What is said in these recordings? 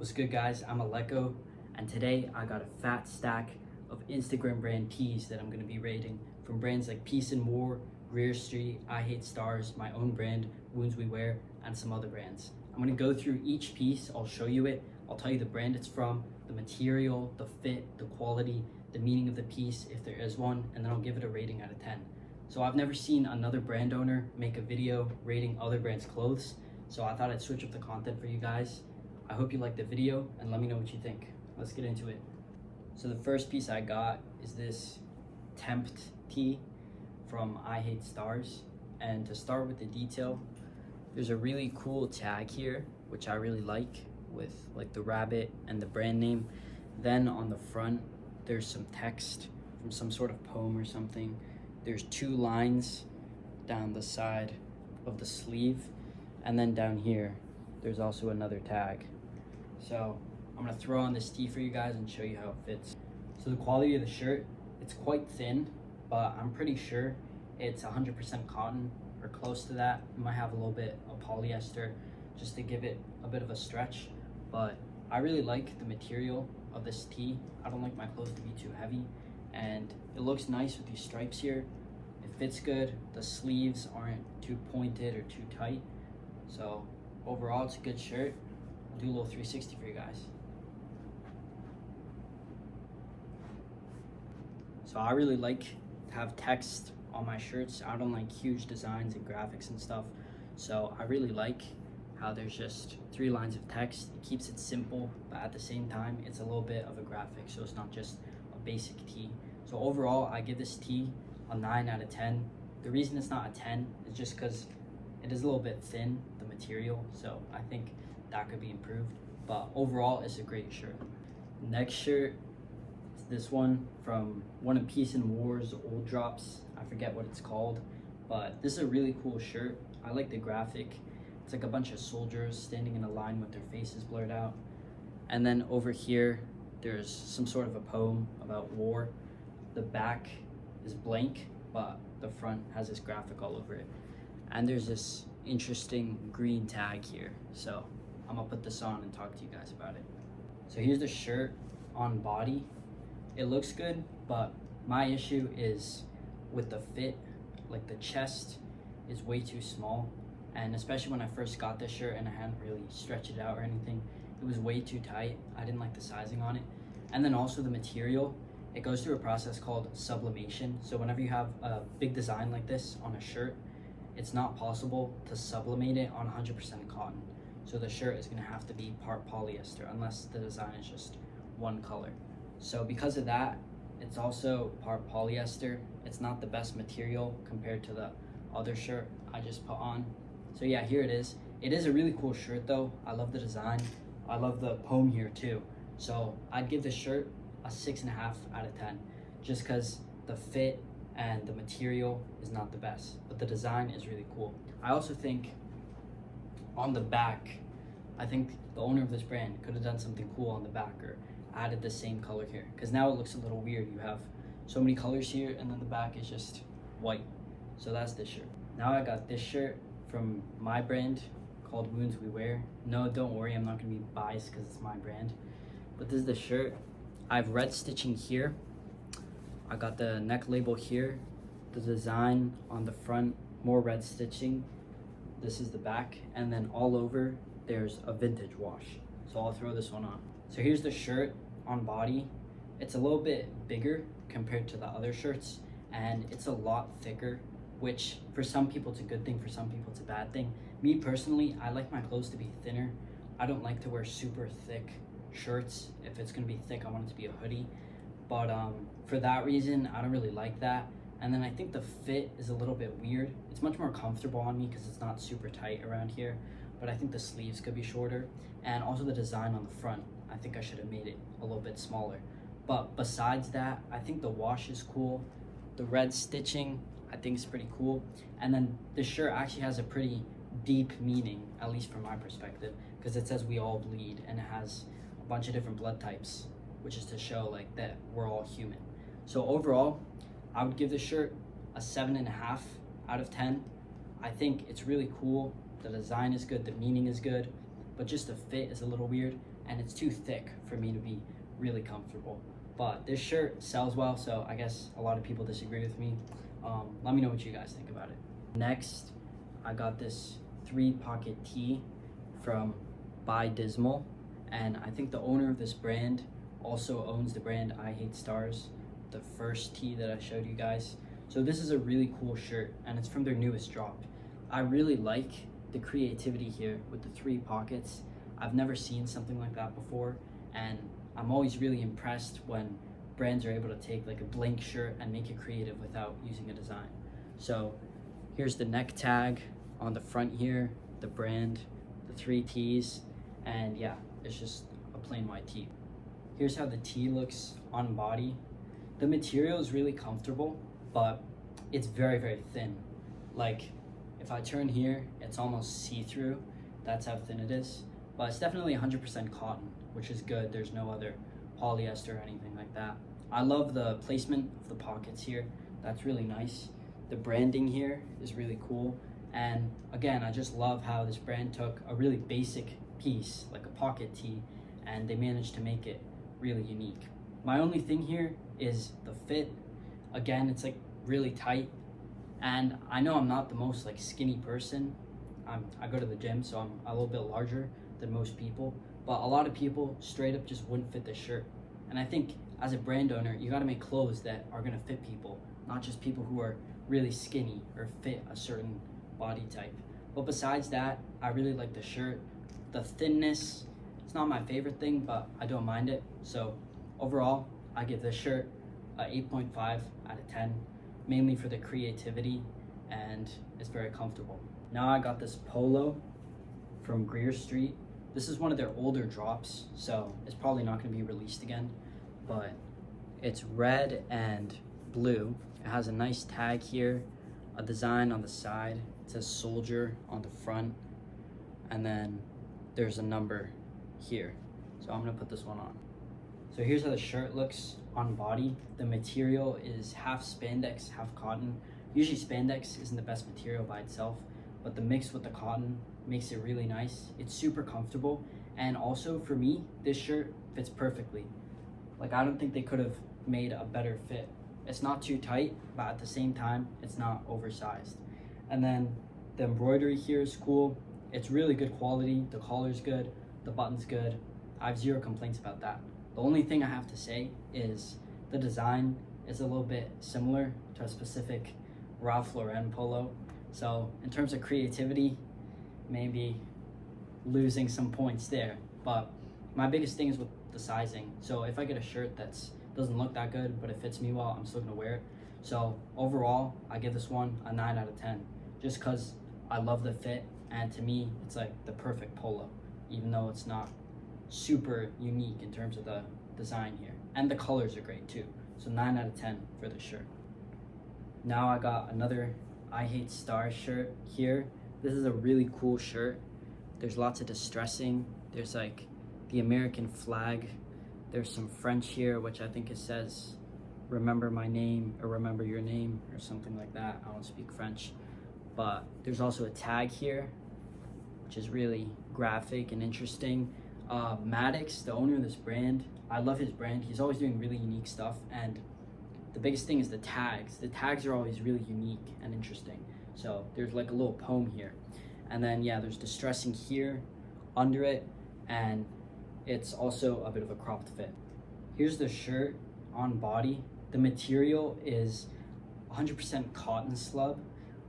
What's good, guys? I'm Aleko, and today I got a fat stack of Instagram brand tees that I'm going to be rating from brands like Peaceinwar, Greer, ihatestars, my own brand, woundswewear, and some other brands. I'm going to go through each piece. I'll show you it. I'll tell you the brand it's from, the material, the fit, the quality, the meaning of the piece, if there is one, and then I'll give it a rating out of 10. So I've never seen another brand owner make a video rating other brands' clothes, so I thought I'd switch up the content for you guys. I hope you like the video and let me know what you think. Let's get into it. So the first piece I got is this Tempt tee from ihatestars. And to start with the detail, there's a really cool tag here, which I really like, with like the rabbit and the brand name. Then on the front, there's some text from some sort of poem or something. There's two lines down the side of the sleeve. And then down here, there's also another tag. So I'm gonna throw on this tee for you guys and show you how it fits. So the quality of the shirt, it's quite thin, but I'm pretty sure it's 100% cotton or close to that. It might have a little bit of polyester just to give it a bit of a stretch, but I really like the material of this tee. I don't like my clothes to be too heavy, and it looks nice with these stripes here. It fits good. The sleeves aren't too pointed or too tight. So overall, it's a good shirt. I'll do a little 360 for you guys. So I really like to have text on my shirts. I don't like huge designs and graphics and stuff. So I really like how there's just 3 lines of text. It keeps it simple, but at the same time, it's a little bit of a graphic, so it's not just a basic tee. So overall, I give this tee a 9 out of 10. The reason it's not a 10 is just because it is a little bit thin, the material, so I think that could be improved. But overall, it's a great shirt. Next shirt is this one from one of Peaceinwar's old drops. I forget what it's called, but this is a really cool shirt. I like the graphic. It's like a bunch of soldiers standing in a line with their faces blurred out. And then over here, there's some sort of a poem about war. The back is blank, but the front has this graphic all over it. And there's this interesting green tag here. So I'm gonna put this on and talk to you guys about it. So here's the shirt on body. It looks good, but my issue is with the fit. Like the chest is way too small. And especially when I first got this shirt and I hadn't really stretched it out or anything, it was way too tight. I didn't like the sizing on it. And then also the material, it goes through a process called sublimation. So whenever you have a big design like this on a shirt, it's not possible to sublimate it on 100% cotton. So the shirt is gonna have to be part polyester unless the design is just one color. So because of that, it's also part polyester. It's not the best material compared to the other shirt I just put on. So yeah, here it is. It is a really cool shirt though. I love the design. I love the poem here too. So I'd give this shirt a 6.5 out of 10, just because the fit and the material is not the best, but the design is really cool. I also think on the back, I think the owner of this brand could have done something cool on the back or added the same color here, because now it looks a little weird. You have so many colors here and then the back is just white. So that's this shirt. Now I got this shirt from my brand called woundswewear. No, don't worry, I'm not gonna be biased because it's my brand, but this is the shirt. I have red stitching here. I got the neck label here, the design on the front, more red stitching. This is the back, and then all over there's a vintage wash. So I'll throw this one on. So here's the shirt on body. It's a little bit bigger compared to the other shirts, and it's a lot thicker, which for some people it's a good thing, for some people it's a bad thing. Me personally, I like my clothes to be thinner. I don't like to wear super thick shirts. If it's gonna be thick, I want it to be a hoodie. But for that reason, I don't really like that. And then I think the fit is a little bit weird. It's much more comfortable on me because it's not super tight around here, but I think the sleeves could be shorter. And also the design on the front, I think I should have made it a little bit smaller. But besides that, I think the wash is cool. The red stitching, I think is pretty cool. And then the shirt actually has a pretty deep meaning, at least from my perspective, because it says we all bleed, and it has a bunch of different blood types, which is to show like that we're all human. So overall, I would give this shirt a 7.5 out of 10. I think it's really cool. The design is good, the meaning is good, but just the fit is a little weird. and it's too thick for me to be really comfortable. But this shirt sells well, so I guess a lot of people disagree with me. Let me know what you guys think about it. Next, I got this 3-pocket tee from By Dismal, and I think the owner of this brand also owns the brand ihatestars, the first tee that I showed you guys. So this is a really cool shirt, and it's from their newest drop. I really like the creativity here with the 3 pockets. I've never seen something like that before, and I'm always really impressed when brands are able to take like a blank shirt and make it creative without using a design. So here's the neck tag on the front here, the brand, the 3 T's, and yeah, it's just a plain white tee. Here's how the tee looks on body. The material is really comfortable, but it's very, very thin. Like if I turn here, it's almost see-through. That's how thin it is. But it's definitely 100% cotton, which is good. There's no other polyester or anything like that. I love the placement of the pockets here. That's really nice. The branding here is really cool. And again, I just love how this brand took a really basic piece, like a pocket tee, and they managed to make it really unique. My only thing here is the fit. Again, it's like really tight. And I know I'm not the most like skinny person. I go to the gym, so I'm a little bit larger than most people. But a lot of people straight up just wouldn't fit the shirt. And I think as a brand owner, you gotta make clothes that are gonna fit people, not just people who are really skinny or fit a certain body type. But besides that, I really like the shirt. The thinness, it's not my favorite thing, but I don't mind it. So overall, I give this shirt a 8.5 out of 10, mainly for the creativity, and it's very comfortable. Now I got this polo from Greer Street. This is one of their older drops, so it's probably not going to be released again, but it's red and blue. It has a nice tag here, a design on the side. It says soldier on the front, and then there's a number here. So I'm going to put this one on. So here's how the shirt looks on body. The material is half spandex, half cotton. Usually spandex isn't the best material by itself, but the mix with the cotton makes it really nice. It's super comfortable, and also for me, this shirt fits perfectly. Like I don't think they could have made a better fit. It's not too tight, but at the same time, it's not oversized. And then the embroidery here is cool. It's really good quality. The collar's good, the button's good. I have zero complaints about that. The only thing I have to say is the design is a little bit similar to a specific Ralph Lauren polo. So in terms of creativity, maybe losing some points there. But my biggest thing is with the sizing. So if I get a shirt that's doesn't look that good, but it fits me well, I'm still gonna wear it. So overall, I give this one a 9 out of 10, just because I love the fit, and to me, it's like the perfect polo, even though it's not super unique in terms of the design here. And the colors are great too. So 9 out of 10 for this shirt. Now I got another I Hate Stars shirt here. This is a really cool shirt. There's lots of distressing. There's like the American flag. There's some French here, which I think it says, remember my name or remember your name or something like that. I don't speak French. But there's also a tag here, which is really graphic and interesting. Maddox, the owner of this brand, I love his brand. He's always doing really unique stuff, and the biggest thing is the tags. The tags are always really unique and interesting. So there's like a little poem here. And then yeah, there's distressing here under it, and it's also a bit of a cropped fit. Here's the shirt on body. The material is 100% cotton slub,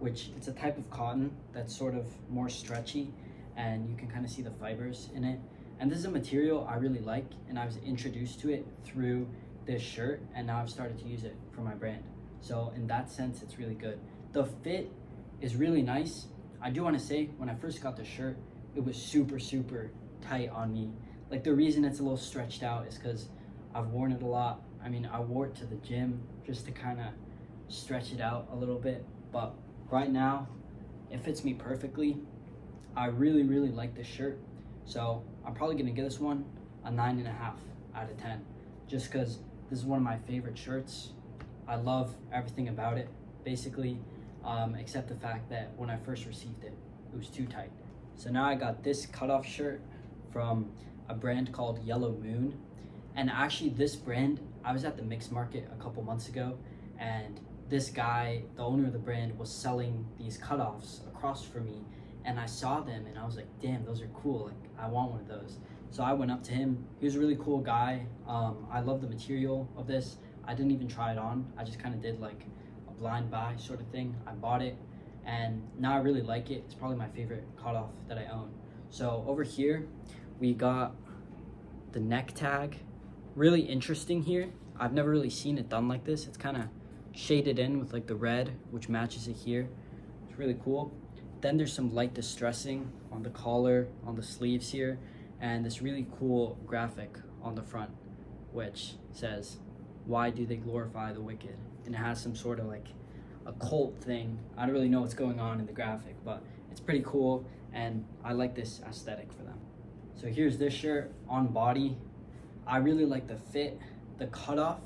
which it's a type of cotton that's sort of more stretchy, and you can kind of see the fibers in it. And this is a material I really like, and I was introduced to it through this shirt, and now I've started to use it for my brand. So in that sense, it's really good. The fit is really nice. I do want to say, when I first got the shirt, it was super, super tight on me. Like the reason it's a little stretched out is because I've worn it a lot. I mean, I wore it to the gym just to kind of stretch it out a little bit. But right now, it fits me perfectly. I really, really like this shirt. So I'm probably gonna give this one a 9.5 out of 10, just because this is one of my favorite shirts. I love everything about it, basically, except the fact that when I first received it, it was too tight. So now I got this cutoff shirt from a brand called Yellow Moon. And actually this brand, I was at the mixed market a couple months ago, and this guy, the owner of the brand, was selling these cutoffs across from me, and I saw them and I was like, damn, those are cool, like I want one of those. So I went up to him. He was a really cool guy. I love the material of this. I didn't even try it on. I just kind of did like a blind buy sort of thing. I bought it and now I really like it. It's probably my favorite cutoff that I own. So over here we got the neck tag. Really interesting here. I've never really seen it done like this. It's kind of shaded in with like the red, which matches it here. It's really cool. Then there's some light distressing on the collar, on the sleeves here, and this really cool graphic on the front, which says, "Why do they glorify the wicked?" And it has some sort of like a cult thing. I don't really know what's going on in the graphic, but it's pretty cool, and I like this aesthetic for them. So here's this shirt on body. I really like the fit. The cutoff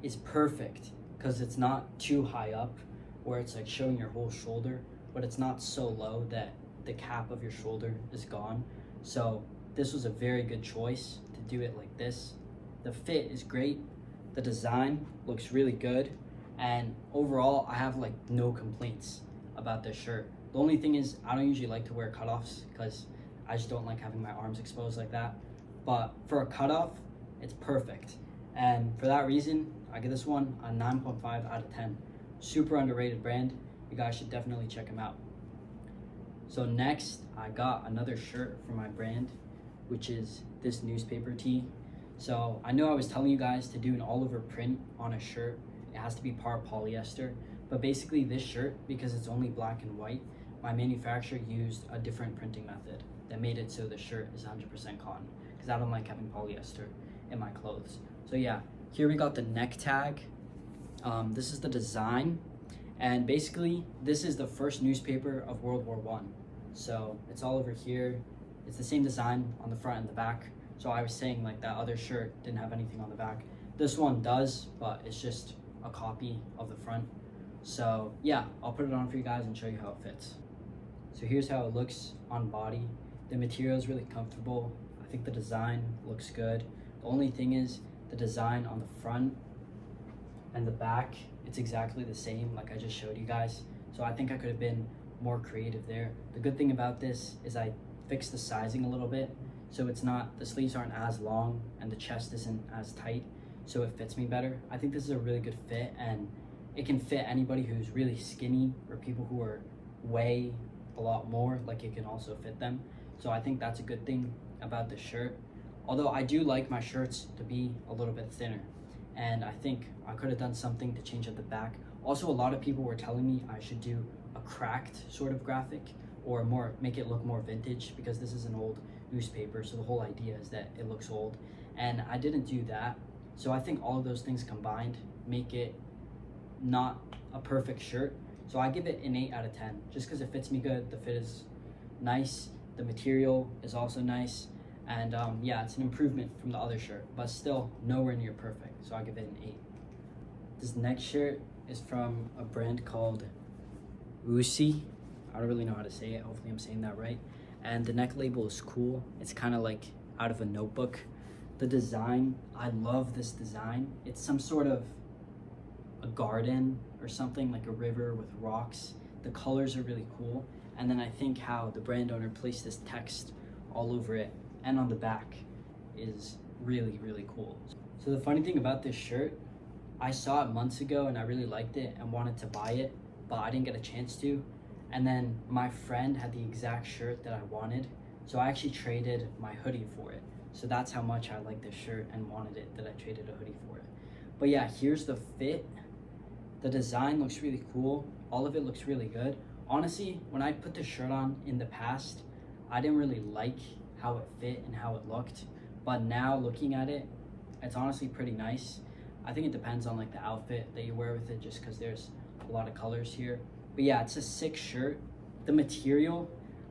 is perfect because it's not too high up where it's like showing your whole shoulder, but it's not so low that the cap of your shoulder is gone. So this was a very good choice to do it like this. The fit is great. The design looks really good. And overall, I have like no complaints about this shirt. The only thing is I don't usually like to wear cutoffs because I just don't like having my arms exposed like that. But for a cutoff, it's perfect. And for that reason, I give this one a 9.5 out of 10. Super underrated brand. You guys should definitely check them out. So next, I got another shirt from my brand, which is this newspaper tee. So I know I was telling you guys to do an all over print on a shirt. It has to be par polyester. But basically this shirt, because it's only black and white, my manufacturer used a different printing method that made it so the shirt is 100% cotton, because I don't like having polyester in my clothes. So yeah, here we got the neck tag. This is the design, and basically this is the first newspaper of World War I. So it's all over here. It's the same design on the front and the back. So I was saying like that other shirt didn't have anything on the back. This one does, but it's just a copy of the front. So yeah, I'll put it on for you guys and show you how it fits. So here's how it looks on body. The material is really comfortable. I think the design looks good. The only thing is the design on the front and the back, it's exactly the same like I just showed you guys. So I think I could have been more creative there. The good thing about this is I fixed the sizing a little bit, so it's not, the sleeves aren't as long and the chest isn't as tight, so it fits me better. I think this is a really good fit, and it can fit anybody who's really skinny or people who are weigh a lot more, like it can also fit them. So I think that's a good thing about this shirt. Although I do like my shirts to be a little bit thinner, and I think I could have done something to change up the back. Also, a lot of people were telling me I should do a cracked sort of graphic or more, make it look more vintage, because this is an old newspaper, so the whole idea is that it looks old, and I didn't do that. So I think all of those things combined make it not a perfect shirt. So I give it an 8 out of 10 just because it fits me good. The fit is nice, the material is also nice, and yeah, it's an improvement from the other shirt, but still nowhere near perfect, so I give it an 8. This next shirt is from a brand called Usi. I don't really know how to say it, hopefully I'm saying that right. And the neck label is cool. It's kind of like out of a notebook. The design, I love this design. It's some sort of a garden or something, like a river with rocks. The colors are really cool. And then I think how the brand owner placed this text all over it and on the back is really, really cool. So the funny thing about this shirt, I saw it months ago and I really liked it and wanted to buy it, but I didn't get a chance to. And then my friend had the exact shirt that I wanted, so I actually traded my hoodie for it. So that's how much I like this shirt and wanted it, that I traded a hoodie for it. But yeah, here's the fit. The design looks really cool. All of it looks really good. Honestly, when I put this shirt on in the past, I didn't really like how it fit and how it looked. But now looking at it, it's honestly pretty nice. I think it depends on like the outfit that you wear with it, just because there's a lot of colors here. But yeah, it's a sick shirt. The material,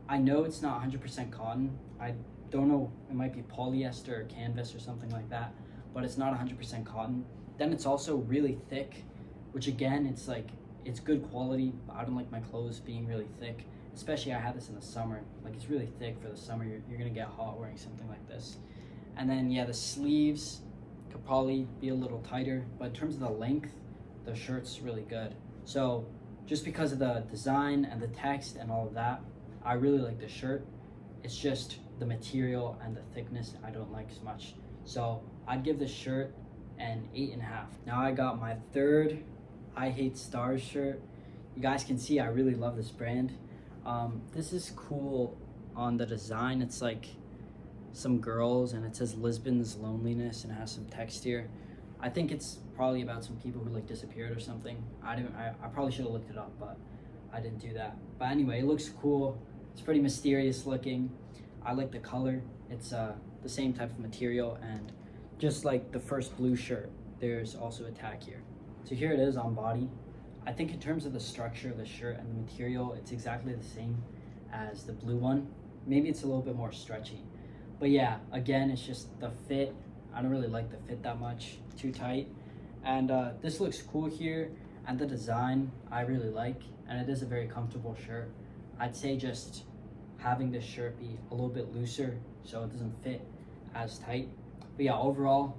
I know it's not 100% cotton. I don't know, it might be polyester or canvas or something like that, but it's not 100% cotton. Then it's also really thick, which again, it's like, it's good quality, but I don't like my clothes being really thick. Especially I had this in the summer. Like, it's really thick for the summer. You're gonna get hot wearing something like this. And then yeah, the sleeves could probably be a little tighter, but in terms of the length, the shirt's really good. So just because of the design and the text and all of that, I really like the shirt. It's just the material and the thickness I don't like as much. So I'd give this shirt an 8.5. Now I got my third I Hate Stars shirt. You guys can see I really love this brand. This is cool on the design. It's like some girls and it says Lisbon's loneliness and it has some text here. I think it's probably about some people who like disappeared or something. I probably should have looked it up, but I didn't do that. But anyway, it looks cool. It's pretty mysterious looking. I like the color. It's the same type of material, and just like the first blue shirt, there's also a tag here. So here it is on body. I think in terms of the structure of the shirt and the material, it's exactly the same as the blue one. Maybe it's a little bit more stretchy. But yeah, again, it's just the fit. I don't really like the fit that much, too tight. And this looks cool here, and the design I really like, and it is a very comfortable shirt. I'd say just having this shirt be a little bit looser so it doesn't fit as tight. But yeah, overall,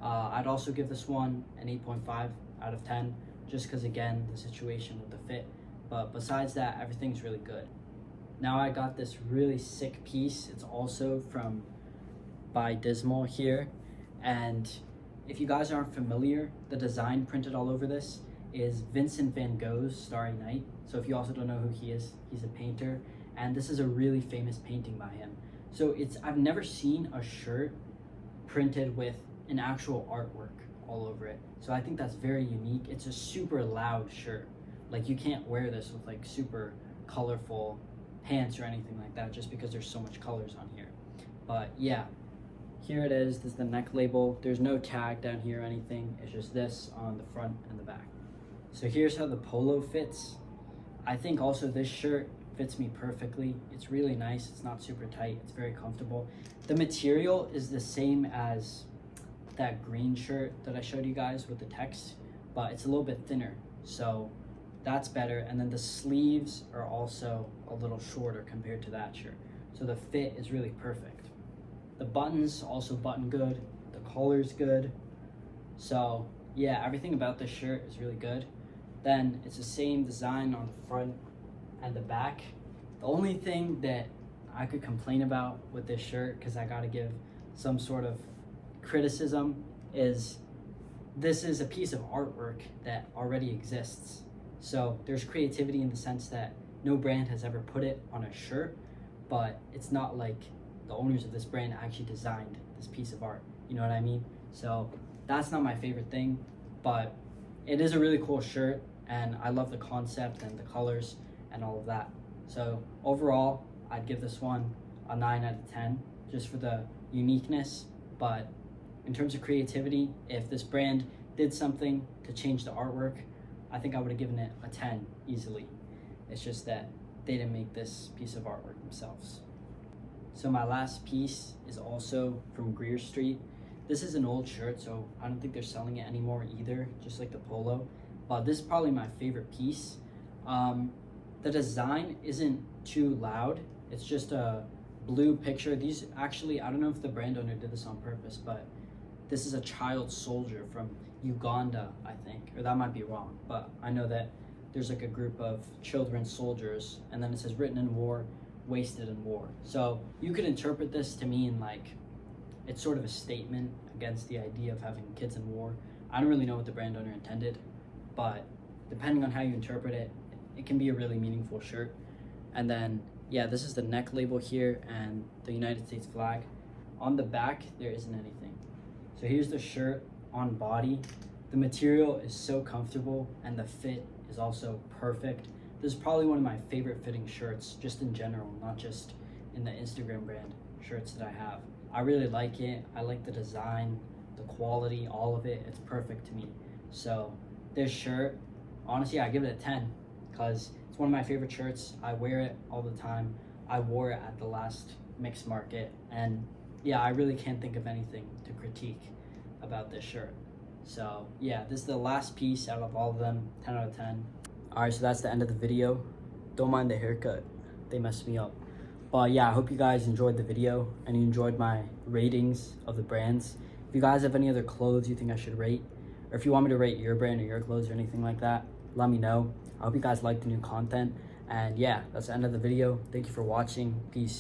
I'd also give this one an 8.5 out of 10, just because again, the situation with the fit. But besides that, everything's really good. Now I got this really sick piece. It's also from by Dismal here. And if you guys aren't familiar, the design printed all over this is Vincent van Gogh's Starry Night. So if you also don't know who he is, he's a painter. And this is a really famous painting by him. So I've never seen a shirt printed with an actual artwork all over it. So I think that's very unique. It's a super loud shirt. Like you can't wear this with like super colorful pants or anything like that just because there's so much colors on here. But yeah, here it is. This is the neck label. There's no tag down here or anything. It's just this on the front and the back. So here's how the polo fits. I think also this shirt fits me perfectly. It's really nice. It's not super tight. It's very comfortable. The material is the same as that green shirt that I showed you guys with the text, but it's a little bit thinner. So that's better. And then the sleeves are also a little shorter compared to that shirt. So the fit is really perfect. The buttons also button good. The collar's good. So yeah, everything about this shirt is really good. Then it's the same design on the front and the back. The only thing that I could complain about with this shirt, because I gotta give some sort of criticism, is this is a piece of artwork that already exists. So there's creativity in the sense that no brand has ever put it on a shirt, but it's not like the owners of this brand actually designed this piece of art. You know what I mean? So that's not my favorite thing, but it is a really cool shirt, and I love the concept and the colors and all of that. So overall, I'd give this one a 9 out of 10 just for the uniqueness. But in terms of creativity, if this brand did something to change the artwork, I think I would have given it a 10 easily. It's just that they didn't make this piece of artwork themselves. So my last piece is also from Greer Street. This is an old shirt, so I don't think they're selling it anymore either, just like the polo. But this is probably my favorite piece. The design isn't too loud. It's just a blue picture. These actually, I don't know if the brand owner did this on purpose, but this is a child soldier from Uganda, I think, or that might be wrong, but I know that there's like a group of children soldiers, and then it says written in war, wasted in war. So you could interpret this to mean like it's sort of a statement against the idea of having kids in war. I don't really know what the brand owner intended, but depending on how you interpret it, it can be a really meaningful shirt. And then yeah, this is the neck label here and the United States flag. On the back, there isn't anything. So here's the shirt on body. The material is so comfortable and the fit is also perfect. This is probably one of my favorite fitting shirts just in general, not just in the Instagram brand shirts that I have. I really like it. I like the design, the quality, all of it. It's perfect to me. So this shirt, honestly, I give it a 10 because it's one of my favorite shirts. I wear it all the time. I wore it at the last mixed market, and yeah, I really can't think of anything to critique about this shirt. So yeah, this is the last piece out of all of them, 10 out of 10. All right, so that's the end of the video. Don't mind the haircut. They messed me up. But yeah, I hope you guys enjoyed the video and you enjoyed my ratings of the brands. If you guys have any other clothes you think I should rate, or if you want me to rate your brand or your clothes or anything like that, let me know. I hope you guys liked the new content. And yeah, that's the end of the video. Thank you for watching. Peace.